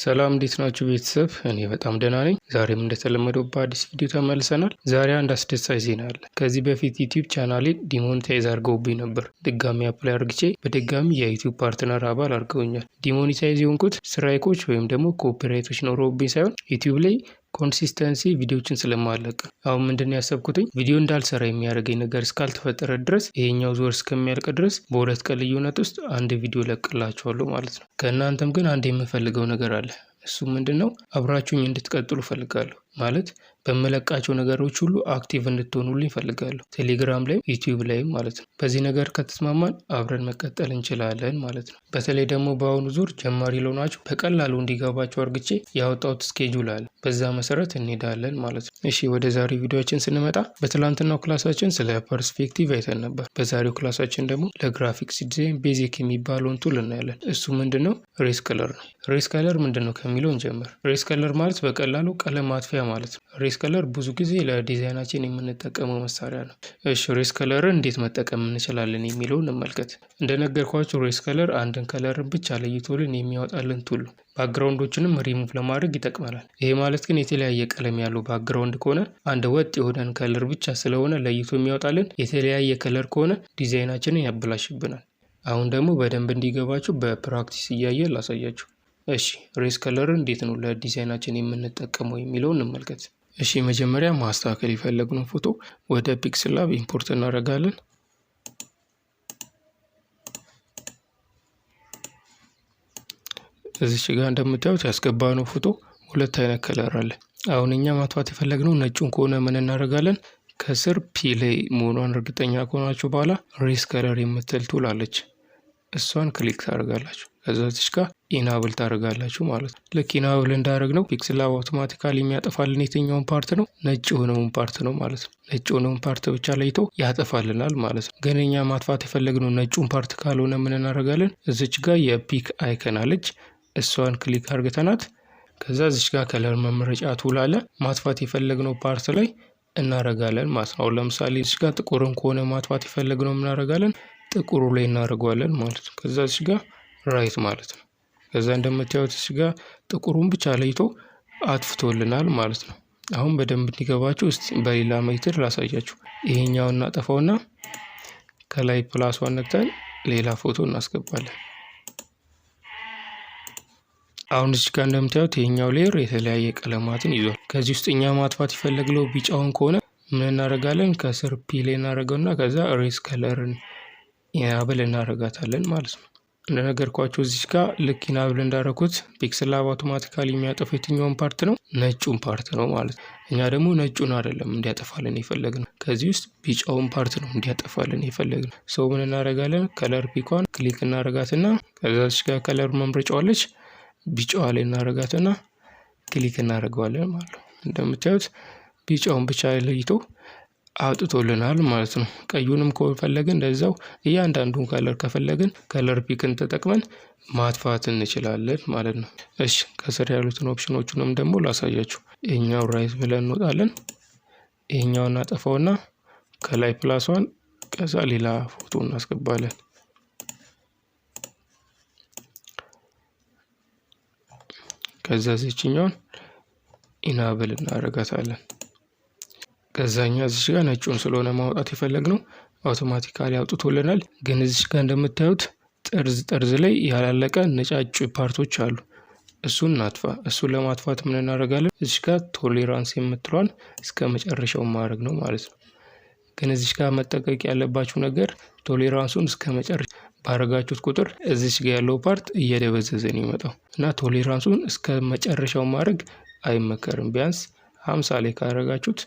ሰላም እንዴት ናችሁ ቤተሰብ? እኔ በጣም ደህና ነኝ። ዛሬም እንደተለመደው በአዲስ ቪዲዮ ተመልሰናል። ዛሬ አንድ አስደሳች ዜና አለ። ከዚህ በፊት ዩቲዩብ ቻናሌ ዲሞኔታይዝ አድርገውብኝ ነበር። ድጋሚ አፕላይ አድርግቼ በድጋሚ የዩቲዩብ ፓርትነር አባል አድርገውኛል። ዲሞኔታይዝ የሆንኩት ስትራይኮች ወይም ደግሞ ኮፒራይቶች ኖረውብኝ ሳይሆን ዩቲዩብ ላይ ኮንሲስተንሲ ቪዲዮችን ስለማለቅ አሁን ምንድነው ያሰብኩትኝ ቪዲዮ እንዳልሰራ የሚያደርገኝ ነገር እስካልተፈጠረ ድረስ ይሄኛው ዙር እስከሚያልቅ ድረስ በሁለት ቀን ልዩነት ውስጥ አንድ ቪዲዮ ለቅላችኋለሁ ማለት ነው። ከእናንተም ግን አንድ የምፈልገው ነገር አለ። እሱ ምንድነው አብራችሁኝ እንድትቀጥሉ ፈልጋለሁ። ማለት በመለቃቸው ነገሮች ሁሉ አክቲቭ እንድትሆኑልኝ ፈልጋለሁ። ቴሌግራም ላይ ዩቲዩብ ላይ ማለት ነው። በዚህ ነገር ከተስማማን አብረን መቀጠል እንችላለን ማለት ነው። በተለይ ደግሞ በአሁኑ ዙር ጀማሪ ለሆናችሁ በቀላሉ እንዲገባችሁ አርግቼ ያወጣሁት ስኬጁል አለ። በዛ መሰረት እንሄዳለን ማለት ነው። እሺ ወደ ዛሬው ቪዲዮአችን ስንመጣ በትላንትናው ክላሳችን ስለ ፐርስፔክቲቭ አይተን ነበር። በዛሬው ክላሳችን ደግሞ ለግራፊክስ ዲዛይን ቤዚክ የሚባለውን ቱል እናያለን። እሱ ምንድነው? ሬስ ከለር ነው። ሬስ ከለር ምንድነው ከሚለው እንጀምር። ሬስ ከለር ማለት በቀላሉ ቀለም ማጥፊያ ማለት ነው። ሬስ ከለር ብዙ ጊዜ ለዲዛይናችን የምንጠቀመው መሳሪያ ነው። እሺ ሬስ ከለርን እንዴት መጠቀም እንችላለን የሚለውን እንመልከት። እንደነገርኳችሁ ሬስ ከለር አንድን ከለርን ብቻ ለይቶልን የሚያወጣልን ቱል ነው። ባክግራውንዶችንም ሪሙቭ ለማድረግ ይጠቅመናል። ይሄ ማለት ግን የተለያየ ቀለም ያለው ባክግራውንድ ከሆነ አንድ ወጥ የሆነን ከለር ብቻ ስለሆነ ለይቶ የሚያወጣልን፣ የተለያየ ከለር ከሆነ ዲዛይናችንን ያበላሽብናል። አሁን ደግሞ በደንብ እንዲገባችሁ በፕራክቲስ እያየን ላሳያችሁ። እሺ ሬስ ከለርን እንዴት ነው ለዲዛይናችን የምንጠቀመው የሚለውን እንመልከት። እሺ መጀመሪያ ማስተካከል የፈለግነው ፎቶ ወደ ፒክስል ላብ ኢምፖርት እናደርጋለን። እዚች ጋር እንደምታዩት ያስገባነው ፎቶ ሁለት አይነት ከለር አለ። አሁን እኛ ማጥፋት የፈለግነው ነጩን ከሆነ ምን እናደርጋለን? ከስር ፒ ላይ መሆኗን እርግጠኛ ከሆናችሁ በኋላ ሬስ ከለር የምትል ቱል አለች። እሷን ክሊክ ታደርጋላችሁ። ከዛ እዚች ጋር ኢናብል ታደርጋላችሁ ማለት ነው። ልክ ኢናብል እንዳደረግነው ፒክስል ላብ አውቶማቲካሊ የሚያጠፋልን የትኛውን ፓርት ነው? ነጭ የሆነውን ፓርት ነው ማለት ነው። ነጭ የሆነውን ፓርት ብቻ ለይቶ ያጠፋልናል ማለት ነው። ግን እኛ ማጥፋት የፈለግነው ነጩን ፓርት ካልሆነ ምን እናደርጋለን? እዚች ጋር የፒክ አይከን አለች። እሷን ክሊክ አድርገናት ከዛ እዚች ጋር ከለር መምረጫ ቱል አለ። ማጥፋት የፈለግነው ፓርት ላይ እናደርጋለን ማለት ነው። ለምሳሌ እዚች ጋር ጥቁርን ከሆነ ማጥፋት የፈለግነው ምን እናደርጋለን? ጥቁሩ ላይ እናደርገዋለን ማለት ነው። ከዛ እዚች ጋር ራይት ማለት ነው። ከዛ እንደምታዩት እዚች ጋር ጥቁሩን ብቻ ለይቶ አጥፍቶልናል ማለት ነው። አሁን በደንብ እንዲገባችሁ እስቲ በሌላ ሜትድ ላሳያችሁ። ይሄኛውን እናጠፋውና ከላይ ፕላስዋን ነክተን ሌላ ፎቶ እናስገባለን። አሁን እዚህ ጋር እንደምታዩት ይሄኛው ሌየር የተለያየ ቀለማትን ይዟል። ከዚህ ውስጥ እኛ ማጥፋት የፈለግነው ቢጫውን ከሆነ ምን እናደርጋለን? ከስር ፒ ላይ እናደርገውና ከዛ ሬስ ከለርን ኢናብል እናደርጋታለን ማለት ነው። እንደነገርኳችሁ እዚህ ጋር ልክ ኢናብል እንዳደረኩት ፒክስል ላብ አውቶማቲካሊ የሚያጠፋው የትኛውን ፓርት ነው? ነጩን ፓርት ነው ማለት ነው። እኛ ደግሞ ነጩን አይደለም እንዲያጠፋልን የፈለግነው፣ ከዚህ ውስጥ ቢጫውን ፓርት ነው እንዲያጠፋልን የፈለግነው። ሰው ምን እናደርጋለን? ከለር ፒኳን ክሊክ እናደርጋትና ከዛ እዚህ ጋር ከለር መምረጫዋለች ቢጫዋ ላይ እናደርጋትና ክሊክ እናደርገዋለን ማለት ነው። እንደምታዩት ቢጫውን ብቻ ለይቶ አውጥቶልናል ማለት ነው። ቀዩንም ከፈለግን እንደዛው እያንዳንዱን ከለር ከፈለግን ከለር ፒክን ተጠቅመን ማጥፋት እንችላለን ማለት ነው። እሺ ከስር ያሉትን ኦፕሽኖቹንም ደግሞ ላሳያችሁ። ይሄኛው ራይት ብለን እንወጣለን። ይሄኛው እናጠፋውና ከላይ ፕላስዋን ከዛ ሌላ ፎቶ እናስገባለን። ከዛ እዚህኛውን ኢናብል እናደርጋታለን። ከዛኛ እዚህ ጋር ነጩን ስለሆነ ማውጣት የፈለግነው አውቶማቲካሊ አውጥቶልናል። ግን እዚህ ጋር እንደምታዩት ጠርዝ ላይ ያላለቀ ነጫጭ ፓርቶች አሉ። እሱን እናጥፋ። እሱን ለማጥፋት ምን እናደርጋለን? እዚህ ጋር ቶሌራንስ የምትሏን እስከ መጨረሻው ማድረግ ነው ማለት ነው። ግን እዚህ ጋር መጠቀቅ ያለባችሁ ነገር ቶሌራንሱን እስከ መጨረሻ ባረጋችሁት ቁጥር እዚህ ጋር ያለው ፓርት እየደበዘዘ ነው የሚመጣው እና ቶሌራንሱን እስከ መጨረሻው ማድረግ አይመከርም። ቢያንስ 50 ላይ ካረጋችሁት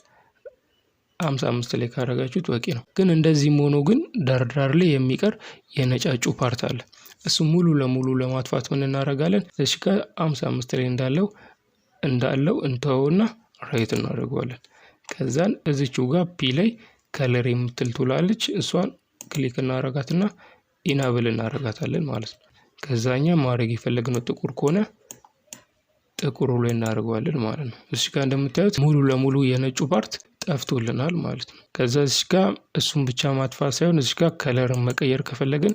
55 ላይ ካረጋችሁት በቂ ነው። ግን እንደዚህም ሆኖ ግን ዳርዳር ላይ የሚቀር የነጫጩ ፓርት አለ። እሱ ሙሉ ለሙሉ ለማጥፋት ምን እናደርጋለን? እዚህ ጋር 55 ላይ እንዳለው እንተውና ራይት እናደርገዋለን። ከዛን እዚችው ጋር ፒ ላይ ከለር የምትል ትላለች። እሷን ክሊክ እናደርጋትና ኢናብል እናደርጋታለን ማለት ነው። ከዛኛ ማድረግ የፈለግነው ጥቁር ከሆነ ጥቁሩ ላይ እናደርገዋለን ማለት ነው። እዚህ ጋር እንደምታዩት ሙሉ ለሙሉ የነጩ ፓርት ጠፍቶልናል ማለት ነው። ከዛ እዚህ ጋር እሱን ብቻ ማጥፋት ሳይሆን እዚህ ጋር ከለርን መቀየር ከፈለግን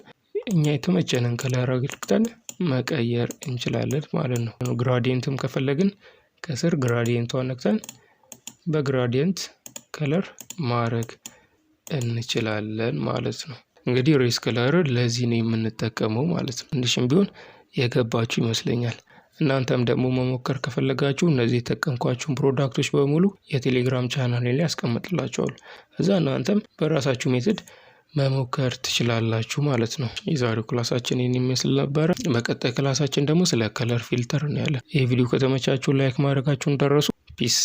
እኛ የተመቸንን ከለር አግልክተን መቀየር እንችላለን ማለት ነው። ግራዲየንትም ከፈለግን ከስር ግራዲየንቷን ነክተን በግራዲየንት ከለር ማድረግ እንችላለን ማለት ነው። እንግዲህ ሬስ ከለር ለዚህ ነው የምንጠቀመው ማለት ነው። ትንሽም ቢሆን የገባችሁ ይመስለኛል። እናንተም ደግሞ መሞከር ከፈለጋችሁ እነዚህ የተጠቀምኳችሁን ፕሮዳክቶች በሙሉ የቴሌግራም ቻናሌ ላይ ያስቀምጥላችኋለሁ። እዛ እናንተም በራሳችሁ ሜትድ መሞከር ትችላላችሁ ማለት ነው። የዛሬው ክላሳችን ይህን ይመስል ነበረ። በቀጣይ ክላሳችን ደግሞ ስለ ከለር ፊልተር እናያለን። ይህ ቪዲዮ ከተመቻችሁ ላይክ ማድረጋችሁን እንዳትረሱ። ፒስ